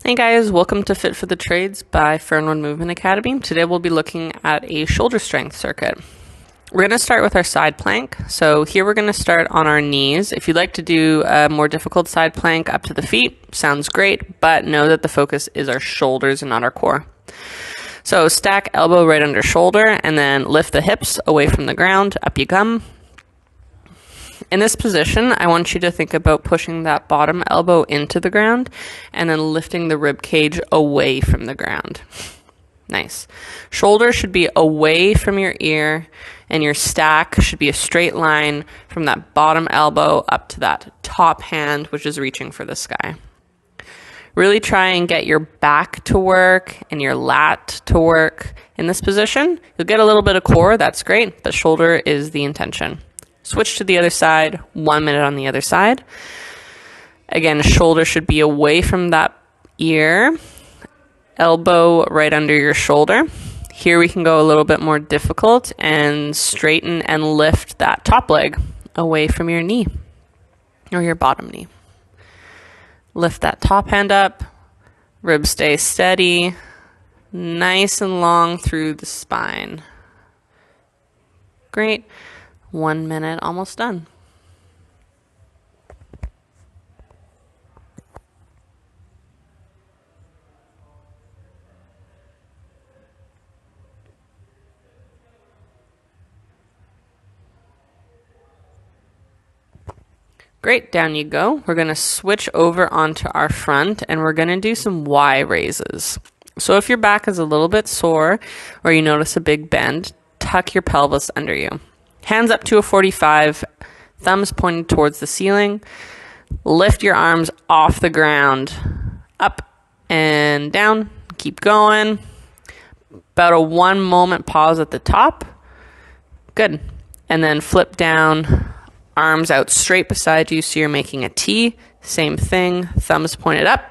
Hey guys, welcome to Fit for the Trades by Fernwood Movement Academy. Today we'll be looking at a shoulder strength circuit. We're going to start with our side plank. So here we're going to start on our knees. If you'd like to do a more difficult side plank up to the feet, sounds great, but know that the focus is our shoulders and not our core. So stack elbow right under shoulder and then lift the hips away from the ground. Up you come. In this position, I want you to think about pushing that bottom elbow into the ground and then lifting the rib cage away from the ground. Nice. Shoulder should be away from your ear, and your stack should be a straight line from that bottom elbow up to that top hand, which is reaching for the sky. Really try and get your back to work and your lat to work in this position. You'll get a little bit of core, that's great, but shoulder is the intention. Switch to the other side, 1 minute on the other side. Again, shoulder should be away from that ear, elbow right under your shoulder. Here we can go a little bit more difficult and straighten and lift that top leg away from your knee or your bottom knee. Lift that top hand up, ribs stay steady, nice and long through the spine. Great. 1 minute, almost done. Great, down you go. We're going to switch over onto our front and we're going to do some Y raises. So if your back is a little bit sore or you notice a big bend, tuck your pelvis under you. Hands up to a 45, thumbs pointed towards the ceiling. Lift your arms off the ground, up and down. Keep going. About a 1 moment pause at the top. Good. And then flip down, arms out straight beside you so you're making a T. Same thing, thumbs pointed up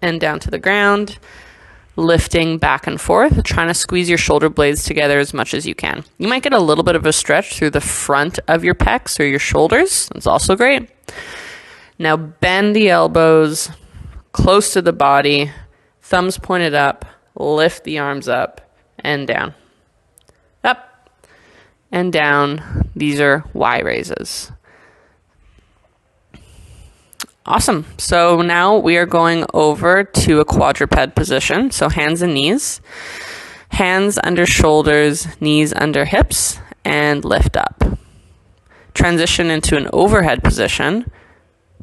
and down to the ground. Lifting back and forth, trying to squeeze your shoulder blades together as much as you can. You might get a little bit of a stretch through the front of your pecs or your shoulders. That's also great. Now bend the elbows close to the body, thumbs pointed up, lift the arms up and down. Up and down. These are Y raises. Awesome. So now we are going over to a quadruped position. So hands and knees, hands under shoulders, knees under hips, and lift up. Transition into an overhead position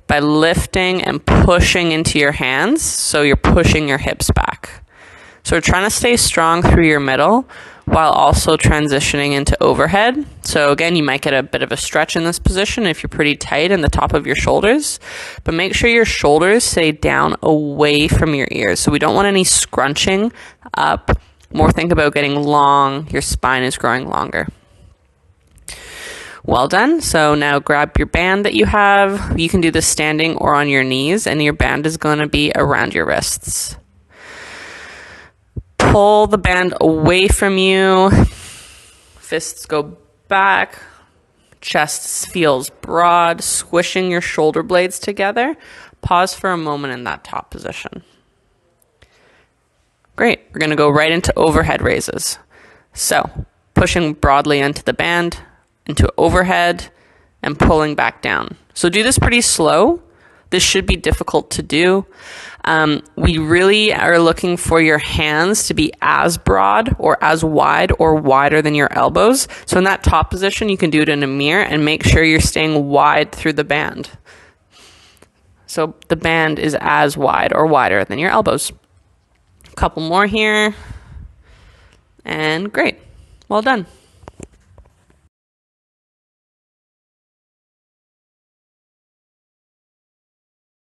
by lifting and pushing into your hands. So you're pushing your hips back. So we're trying to stay strong through your middle while also transitioning into overhead. So again, you might get a bit of a stretch in this position if you're pretty tight in the top of your shoulders, but make sure your shoulders stay down away from your ears. So we don't want any scrunching up. More think about getting long. Your spine is growing longer. Well done. So now grab your band that you have. You can do this standing or on your knees, and your band is going to be around your wrists. Pull the band away from you. Fists go back. Chest feels broad, squishing your shoulder blades together. Pause for a moment in that top position. Great. We're going to go right into overhead raises. So pushing broadly into the band, into overhead, and pulling back down. So do this pretty slow. This should be difficult to do. We really are looking for your hands to be as broad or as wide or wider than your elbows. So in that top position, you can do it in a mirror and make sure you're staying wide through the band. So the band is as wide or wider than your elbows. A couple more here. And great. Well done.